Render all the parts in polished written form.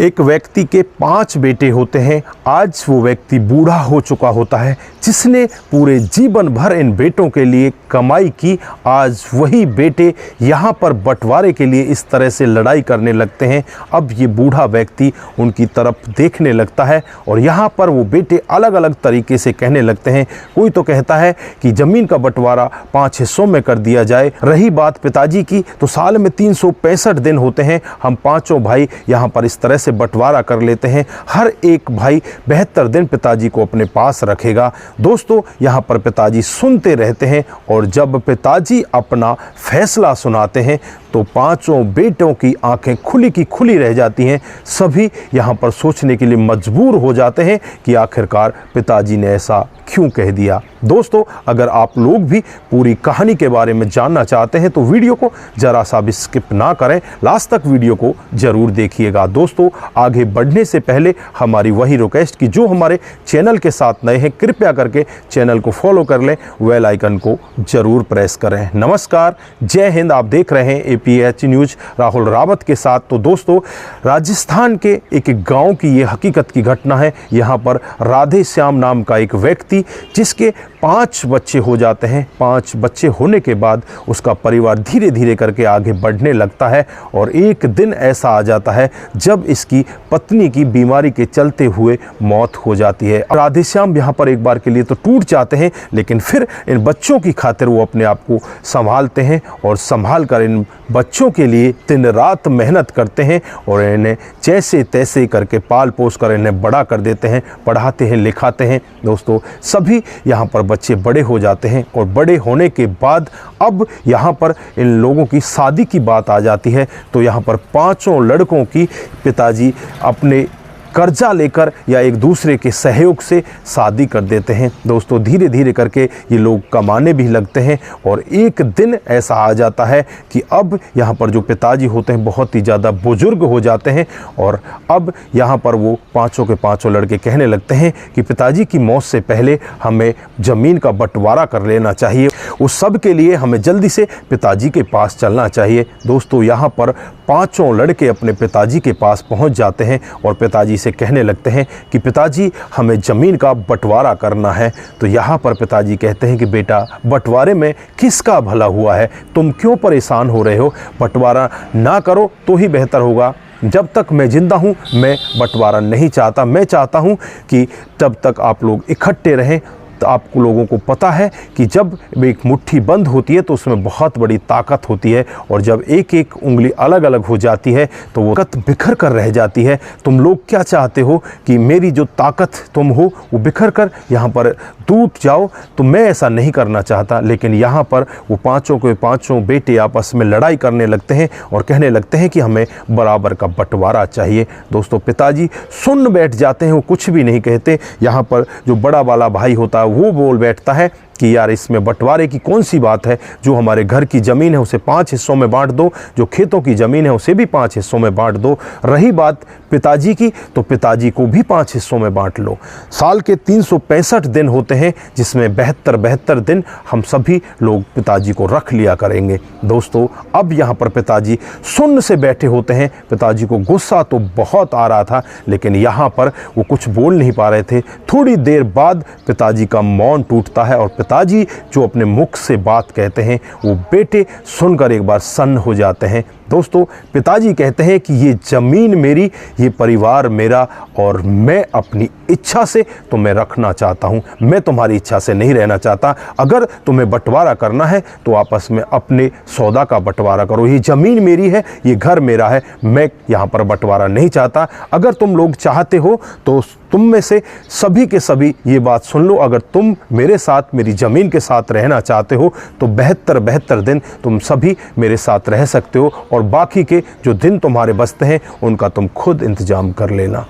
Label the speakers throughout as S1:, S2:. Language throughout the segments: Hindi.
S1: एक व्यक्ति के 5 बेटे होते हैं। आज वो व्यक्ति बूढ़ा हो चुका होता है, जिसने पूरे जीवन भर इन बेटों के लिए कमाई की। आज वही बेटे यहाँ पर बंटवारे के लिए इस तरह से लड़ाई करने लगते हैं। अब ये बूढ़ा व्यक्ति उनकी तरफ देखने लगता है और यहाँ पर वो बेटे अलग अलग तरीके से कहने लगते हैं। कोई तो कहता है कि ज़मीन का बंटवारा 5 हिस्सों में कर दिया जाए। रही बात पिताजी की, तो साल में 365 दिन होते हैं। हम पाँचों भाई यहाँ पर इस तरह से बंटवारा कर लेते हैं। हर एक भाई 72 दिन पिताजी को अपने पास रखेगा। दोस्तों, यहाँ पर पिताजी सुनते रहते हैं और जब पिताजी अपना फैसला सुनाते हैं तो पांचों बेटों की आंखें खुली की खुली रह जाती हैं। सभी यहाँ पर सोचने के लिए मजबूर हो जाते हैं कि आखिरकार पिताजी ने ऐसा क्यों कह दिया। दोस्तों, अगर आप लोग भी पूरी कहानी के बारे में जानना चाहते हैं तो वीडियो को जरा सा भी स्किप ना करें, लास्ट तक वीडियो को जरूर देखिएगा। दोस्तों, आगे बढ़ने से पहले हमारी वही रिक्वेस्ट कि जो हमारे चैनल के साथ नए हैं, कृपया करके चैनल को फॉलो कर लें, बेल आइकन को जरूर प्रेस करें। नमस्कार, जय हिंद। आप देख रहे हैं APH न्यूज राहुल रावत के साथ। तो दोस्तों, राजस्थान के एक गाँव की ये हकीकत की घटना है। यहाँ पर राधे श्याम नाम का एक व्यक्ति, जिसके 5 बच्चे हो जाते हैं। 5 बच्चे होने के बाद उसका परिवार धीरे धीरे करके आगे बढ़ने लगता है और एक दिन ऐसा आ जाता है जब इसकी पत्नी की बीमारी के चलते हुए मौत हो जाती है। राधे श्याम यहाँ पर एक बार के लिए तो टूट जाते हैं, लेकिन फिर इन बच्चों की खातिर वो अपने आप को संभालते हैं और संभाल कर इन बच्चों के लिए दिन रात मेहनत करते हैं और इन्हें जैसे तैसे करके पाल पोस कर इन्हें बड़ा कर देते हैं, पढ़ाते हैं, लिखाते हैं। दोस्तों, सभी यहाँ पर बच्चे बड़े हो जाते हैं और बड़े होने के बाद अब यहाँ पर इन लोगों की शादी की बात आ जाती है। तो यहाँ पर 5 लड़कों की पिताजी अपने कर्जा लेकर या एक दूसरे के सहयोग से शादी कर देते हैं। दोस्तों, धीरे धीरे करके ये लोग कमाने भी लगते हैं और एक दिन ऐसा आ जाता है कि अब यहाँ पर जो पिताजी होते हैं बहुत ही ज़्यादा बुजुर्ग हो जाते हैं और अब यहाँ पर वो 5 के 5 लड़के कहने लगते हैं कि पिताजी की मौत से पहले हमें ज़मीन का बंटवारा कर लेना चाहिए। उस सब के लिए हमें जल्दी से पिताजी के पास चलना चाहिए। दोस्तों, यहाँ पर 5 लड़के अपने पिताजी के पास पहुँच जाते हैं और पिताजी से कहने लगते हैं कि पिताजी, हमें ज़मीन का बंटवारा करना है। तो यहाँ पर पिताजी कहते हैं कि बेटा, बंटवारे में किसका भला हुआ है? तुम क्यों परेशान हो रहे हो? बंटवारा ना करो तो ही बेहतर होगा। जब तक मैं ज़िंदा हूँ मैं बंटवारा नहीं चाहता। मैं चाहता हूँ कि जब तक आप लोग इकट्ठे रहें। तो आप लोगों को पता है कि जब एक मुट्ठी बंद होती है तो उसमें बहुत बड़ी ताकत होती है और जब एक एक उंगली अलग अलग हो जाती है तो वो ताकत बिखर कर रह जाती है। तुम लोग क्या चाहते हो कि मेरी जो ताकत तुम हो वो बिखर कर यहाँ पर टूट जाओ? तो मैं ऐसा नहीं करना चाहता। लेकिन यहाँ पर वो 5 के 5 बेटे आपस में लड़ाई करने लगते हैं और कहने लगते हैं कि हमें बराबर का बंटवारा चाहिए। दोस्तों, पिताजी सुन बैठ जाते हैं, वो कुछ भी नहीं कहते। यहाँ पर जो बड़ा वाला भाई होता है वो बोल बैठता है कि यार, इसमें बंटवारे की कौन सी बात है? जो हमारे घर की ज़मीन है उसे 5 हिस्सों में बांट दो, जो खेतों की ज़मीन है उसे भी 5 हिस्सों में बांट दो। रही बात पिताजी की, तो पिताजी को भी 5 हिस्सों में बांट लो। साल के 365 दिन होते हैं, जिसमें 72 दिन हम सभी लोग पिताजी को रख लिया करेंगे। दोस्तों, अब यहाँ पर पिताजी सुन्न से बैठे होते हैं। पिताजी को गुस्सा तो बहुत आ रहा था, लेकिन यहाँ पर वो कुछ बोल नहीं पा रहे थे। थोड़ी देर बाद पिताजी का मौन टूटता है और पिताजी जो अपने मुख से बात कहते हैं वो बेटे सुनकर एक बार सन्न हो जाते हैं। दोस्तों, पिताजी कहते हैं कि ये ज़मीन मेरी, ये परिवार मेरा और मैं अपनी इच्छा से तुम्हें रखना चाहता हूँ। मैं तुम्हारी इच्छा से नहीं रहना चाहता। अगर तुम्हें बंटवारा करना है तो आपस में अपने सौदा का बंटवारा करो। ये ज़मीन मेरी है, ये घर मेरा है, मैं यहाँ पर बंटवारा नहीं चाहता। अगर तुम लोग चाहते हो तो तुम में से सभी के सभी ये बात सुन लो। अगर तुम मेरे साथ, मेरी ज़मीन के साथ रहना चाहते हो तो 72 दिन तुम सभी मेरे साथ रह सकते हो और बाकी के जो दिन तुम्हारे बचते हैं उनका तुम खुद इंतजाम कर लेना।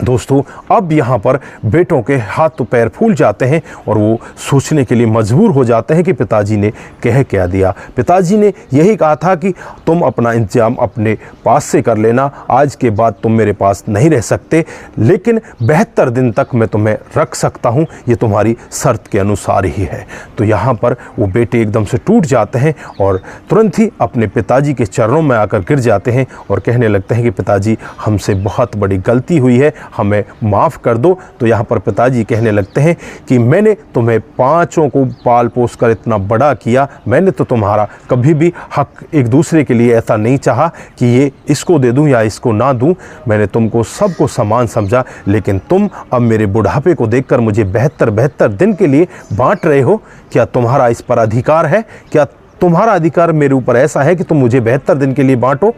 S1: दोस्तों अब यहाँ पर बेटों के हाथ पैर फूल जाते हैं और वो सोचने के लिए मजबूर हो जाते हैं कि पिताजी ने कह क्या दिया। पिताजी ने यही कहा था कि तुम अपना इंतजाम अपने पास से कर लेना, आज के बाद तुम मेरे पास नहीं रह सकते, लेकिन 72 दिन तक मैं तुम्हें रख सकता हूँ, ये तुम्हारी शर्त के अनुसार ही है। तो यहाँ पर वो बेटे एकदम से टूट जाते हैं और तुरंत ही अपने पिताजी के चरणों में आकर गिर जाते हैं और कहने लगते हैं कि पिताजी हमसे बहुत बड़ी गलती हुई है, हमें माफ़ कर दो। तो यहाँ पर पिताजी कहने लगते हैं कि मैंने तुम्हें पांचों को पाल पोस कर इतना बड़ा किया, मैंने तो तुम्हारा कभी भी हक एक दूसरे के लिए ऐसा नहीं चाहा कि ये इसको दे दूं या इसको ना दूं, मैंने तुमको सबको समान समझा, लेकिन तुम अब मेरे बुढ़ापे को देखकर मुझे 72 दिन के लिए बांट रहे हो। क्या तुम्हारा इस पर अधिकार है? क्या तुम्हारा अधिकार मेरे ऊपर ऐसा है कि तुम मुझे 72 दिन के लिए बांटो?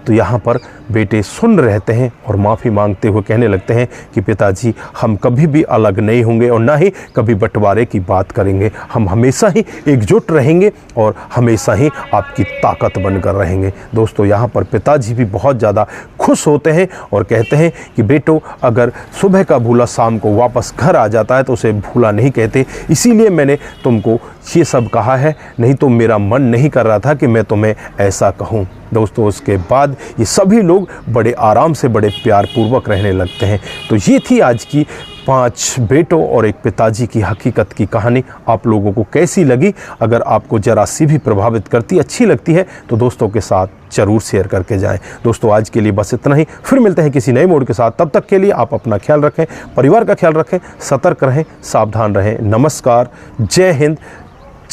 S1: तो यहाँ पर बेटे सुन रहते हैं और माफ़ी मांगते हुए कहने लगते हैं कि पिताजी हम कभी भी अलग नहीं होंगे और ना ही कभी बंटवारे की बात करेंगे, हम हमेशा ही एकजुट रहेंगे और हमेशा ही आपकी ताकत बनकर रहेंगे। दोस्तों यहाँ पर पिताजी भी बहुत ज़्यादा खुश होते हैं और कहते हैं कि बेटो अगर सुबह का भूला शाम को वापस घर आ जाता है तो उसे भूला नहीं कहते, इसीलिए मैंने तुमको ये सब कहा है, नहीं तो मेरा मन नहीं कर रहा था कि मैं तुम्हें ऐसा कहूँ। दोस्तों उसके बाद ये सभी लोग बड़े आराम से बड़े प्यार पूर्वक रहने लगते हैं। तो ये थी आज की 5 बेटों और एक पिताजी की हकीकत की कहानी। आप लोगों को कैसी लगी? अगर आपको जरा सी भी प्रभावित करती, अच्छी लगती है तो दोस्तों के साथ ज़रूर शेयर करके जाएं। दोस्तों आज के लिए बस इतना ही, फिर मिलते हैं किसी नए मोड़ के साथ। तब तक के लिए आप अपना ख्याल रखें, परिवार का ख्याल रखें, सतर्क रहें, सावधान रहें। नमस्कार, जय हिंद,